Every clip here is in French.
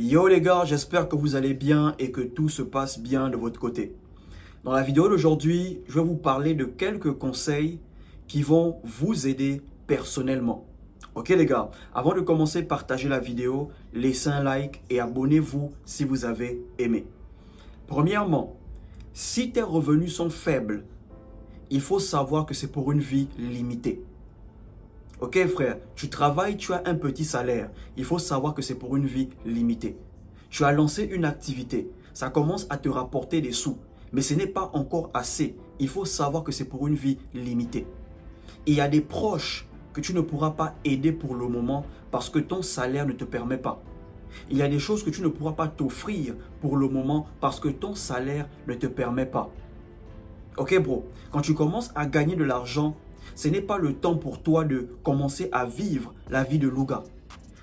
Yo les gars, j'espère que vous allez bien et que tout se passe bien de votre côté. Dans la vidéo d'aujourd'hui, je vais vous parler de quelques conseils qui vont vous aider personnellement. Ok les gars, avant de commencer, partagez la vidéo, laissez un like et abonnez-vous si vous avez aimé. Premièrement, si tes revenus sont faibles, il faut savoir que c'est pour une vie limitée. Ok frère, tu travailles, tu as un petit salaire. Il faut savoir que c'est pour une vie limitée. Tu as lancé une activité. Ça commence à te rapporter des sous. Mais ce n'est pas encore assez. Il faut savoir que c'est pour une vie limitée. Et il y a des proches que tu ne pourras pas aider pour le moment parce que ton salaire ne te permet pas. Il y a des choses que tu ne pourras pas t'offrir pour le moment parce que ton salaire ne te permet pas. Ok bro, quand tu commences à gagner de l'argent, ce n'est pas le temps pour toi de commencer à vivre la vie de Louga.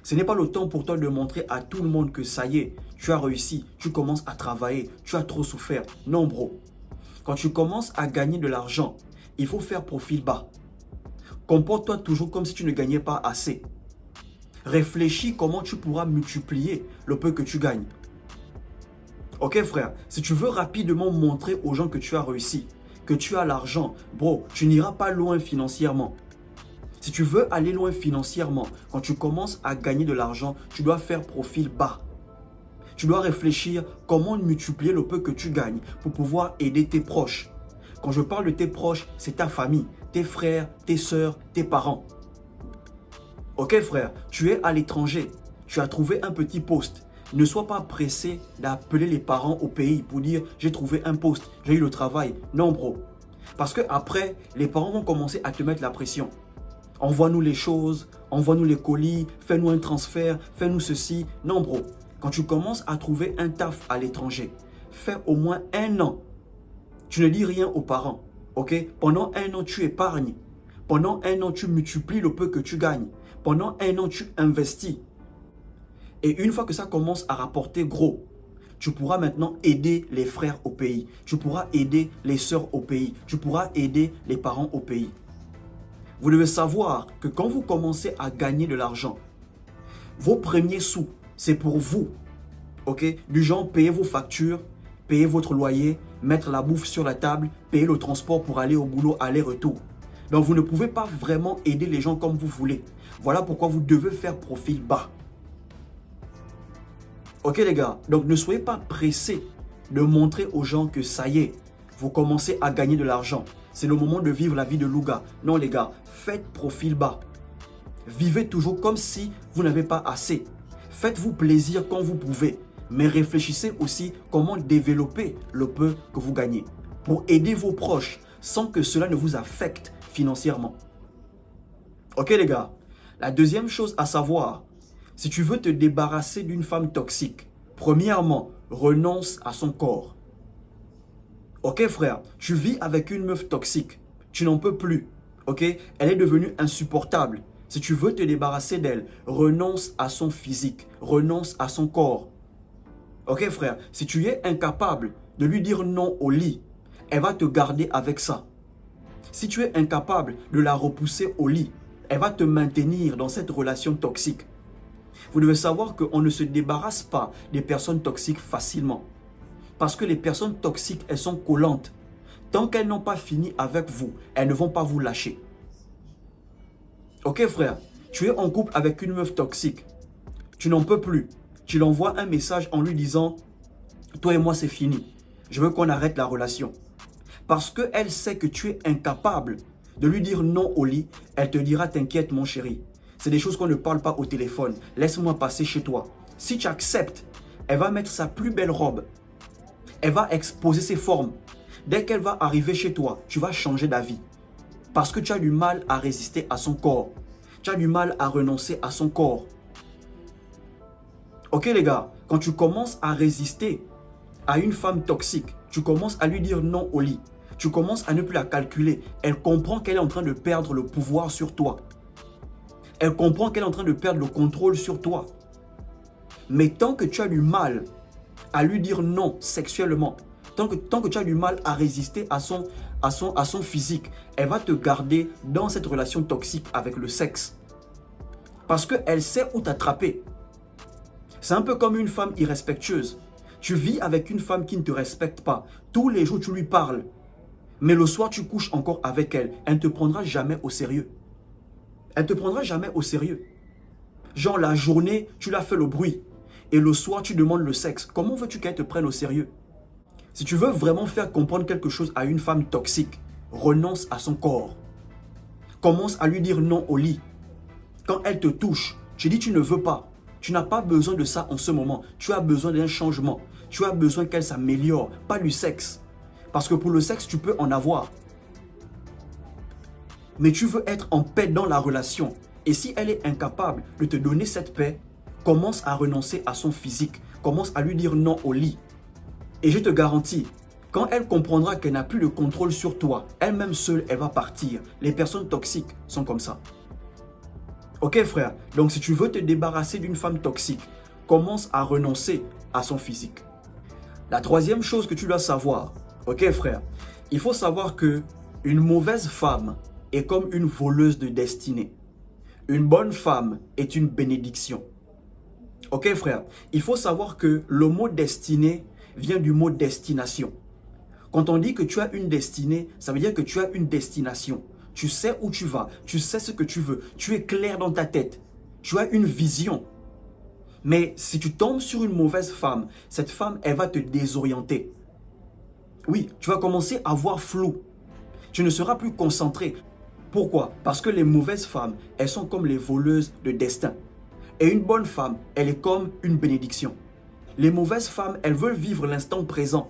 Ce n'est pas le temps pour toi de montrer à tout le monde que ça y est, tu as réussi, tu commences à travailler, tu as trop souffert. Non bro, quand tu commences à gagner de l'argent, il faut faire profil bas. Comporte-toi toujours comme si tu ne gagnais pas assez. Réfléchis comment tu pourras multiplier le peu que tu gagnes. Ok frère, si tu veux rapidement montrer aux gens que tu as réussi, que tu as l'argent, bro, tu n'iras pas loin financièrement. Si tu veux aller loin financièrement, quand tu commences à gagner de l'argent, tu dois faire profil bas. Tu dois réfléchir comment multiplier le peu que tu gagnes pour pouvoir aider tes proches. Quand je parle de tes proches, c'est ta famille, tes frères, tes sœurs, tes parents. Ok frère, tu es à l'étranger, tu as trouvé un petit poste. Ne sois pas pressé d'appeler les parents au pays pour dire « j'ai trouvé un poste, j'ai eu le travail ». Non bro, parce que après, les parents vont commencer à te mettre la pression. Envoie-nous les choses, envoie-nous les colis, fais-nous un transfert, fais-nous ceci. Non bro, quand tu commences à trouver un taf à l'étranger, fais au moins 1 an. Tu ne dis rien aux parents, ok? Pendant 1 an, tu épargnes. Pendant 1 an, tu multiplies le peu que tu gagnes. Pendant 1 an, tu investis. Et une fois que ça commence à rapporter gros, tu pourras maintenant aider les frères au pays. Tu pourras aider les sœurs au pays. Tu pourras aider les parents au pays. Vous devez savoir que quand vous commencez à gagner de l'argent, vos premiers sous, c'est pour vous. Ok? Du genre, payer vos factures, payer votre loyer, mettre la bouffe sur la table, payer le transport pour aller au boulot, aller-retour. Donc, vous ne pouvez pas vraiment aider les gens comme vous voulez. Voilà pourquoi vous devez faire profil bas. Ok les gars, donc ne soyez pas pressés de montrer aux gens que ça y est, vous commencez à gagner de l'argent. C'est le moment de vivre la vie de Louga. Non les gars, faites profil bas. Vivez toujours comme si vous n'avez pas assez. Faites-vous plaisir quand vous pouvez. Mais réfléchissez aussi comment développer le peu que vous gagnez. Pour aider vos proches sans que cela ne vous affecte financièrement. Ok les gars, la deuxième chose à savoir, si tu veux te débarrasser d'une femme toxique, premièrement, renonce à son corps. Ok frère, tu vis avec une meuf toxique, tu n'en peux plus, ok? Elle est devenue insupportable. Si tu veux te débarrasser d'elle, renonce à son physique, renonce à son corps. Ok frère, si tu es incapable de lui dire non au lit, elle va te garder avec ça. Si tu es incapable de la repousser au lit, elle va te maintenir dans cette relation toxique. Vous devez savoir qu'on ne se débarrasse pas des personnes toxiques facilement. Parce que les personnes toxiques, elles sont collantes. Tant qu'elles n'ont pas fini avec vous, elles ne vont pas vous lâcher. Ok frère, tu es en couple avec une meuf toxique. Tu n'en peux plus. Tu lui envoies un message en lui disant « Toi et moi, c'est fini. Je veux qu'on arrête la relation. » Parce qu'elle sait que tu es incapable de lui dire non au lit, elle te dira « T'inquiète mon chéri. C'est des choses qu'on ne parle pas au téléphone. Laisse-moi passer chez toi. » Si tu acceptes, elle va mettre sa plus belle robe. Elle va exposer ses formes. Dès qu'elle va arriver chez toi, tu vas changer d'avis. Parce que tu as du mal à résister à son corps. Tu as du mal à renoncer à son corps. Ok les gars, quand tu commences à résister à une femme toxique, tu commences à lui dire non au lit. Tu commences à ne plus la calculer. Elle comprend qu'elle est en train de perdre le pouvoir sur toi. Elle comprend qu'elle est en train de perdre le contrôle sur toi. Mais tant que tu as du mal à lui dire non sexuellement, tant que tu as du mal à résister à son physique, elle va te garder dans cette relation toxique avec le sexe. Parce qu'elle sait où t'attraper. C'est un peu comme une femme irrespectueuse. Tu vis avec une femme qui ne te respecte pas. Tous les jours, tu lui parles. Mais le soir, tu couches encore avec elle. Elle ne te prendra jamais au sérieux. Elle ne te prendra jamais au sérieux. Genre, la journée, tu l'as fait le bruit. Et le soir, tu demandes le sexe. Comment veux-tu qu'elle te prenne au sérieux? Si tu veux vraiment faire comprendre quelque chose à une femme toxique, renonce à son corps. Commence à lui dire non au lit. Quand elle te touche, tu dis tu ne veux pas. Tu n'as pas besoin de ça en ce moment. Tu as besoin d'un changement. Tu as besoin qu'elle s'améliore, pas du sexe. Parce que pour le sexe, tu peux en avoir. Mais tu veux être en paix dans la relation. Et si elle est incapable de te donner cette paix, commence à renoncer à son physique. Commence à lui dire non au lit. Et je te garantis, quand elle comprendra qu'elle n'a plus de contrôle sur toi, elle-même seule, elle va partir. Les personnes toxiques sont comme ça. Ok frère, donc si tu veux te débarrasser d'une femme toxique, commence à renoncer à son physique. La troisième chose que tu dois savoir, ok frère, il faut savoir que une mauvaise femme est comme une voleuse de destinée. Une bonne femme est une bénédiction. Ok frère, il faut savoir que le mot destinée vient du mot destination. Quand on dit que tu as une destinée, ça veut dire que tu as une destination. Tu sais où tu vas, tu sais ce que tu veux, tu es clair dans ta tête, tu as une vision. Mais si tu tombes sur une mauvaise femme, cette femme, elle va te désorienter. Oui, tu vas commencer à voir flou. Tu ne seras plus concentré. Pourquoi? Parce que les mauvaises femmes, elles sont comme les voleuses de destin. Et une bonne femme, elle est comme une bénédiction. Les mauvaises femmes, elles veulent vivre l'instant présent.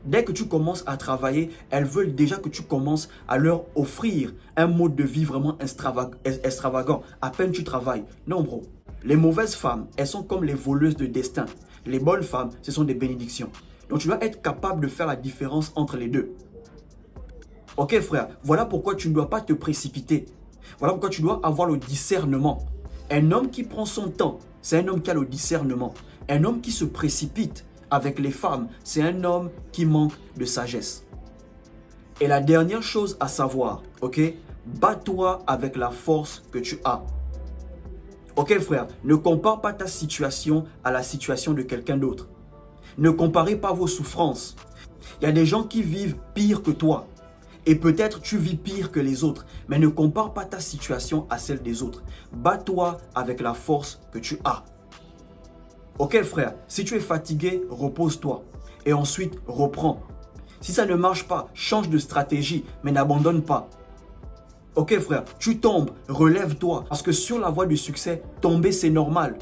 Dès que tu commences à travailler, elles veulent déjà que tu commences à leur offrir un mode de vie vraiment extravagant. À peine tu travailles. Non, bro. Les mauvaises femmes, elles sont comme les voleuses de destin. Les bonnes femmes, ce sont des bénédictions. Donc, tu dois être capable de faire la différence entre les deux. Ok, frère, voilà pourquoi tu ne dois pas te précipiter. Voilà pourquoi tu dois avoir le discernement. Un homme qui prend son temps, c'est un homme qui a le discernement. Un homme qui se précipite avec les femmes, c'est un homme qui manque de sagesse. Et la dernière chose à savoir, ok, bats-toi avec la force que tu as. Ok frère, ne compare pas ta situation à la situation de quelqu'un d'autre. Ne comparez pas vos souffrances. Il y a des gens qui vivent pire que toi. Et peut-être tu vis pire que les autres. Mais ne compare pas ta situation à celle des autres. Bats-toi avec la force que tu as. Ok frère, si tu es fatigué, repose-toi. Et ensuite, reprends. Si ça ne marche pas, change de stratégie, mais n'abandonne pas. Ok frère, tu tombes, relève-toi. Parce que sur la voie du succès, tomber c'est normal.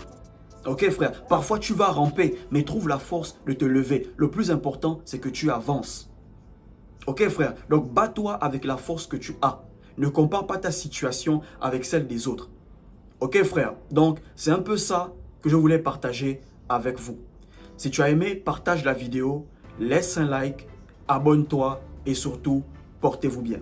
Ok frère, parfois tu vas ramper, mais trouve la force de te lever. Le plus important, c'est que tu avances. Ok frère, donc bats-toi avec la force que tu as. Ne compare pas ta situation avec celle des autres. Ok frère, donc c'est un peu ça que je voulais partager avec vous. Si tu as aimé, partage la vidéo, laisse un like, abonne-toi et surtout, portez-vous bien.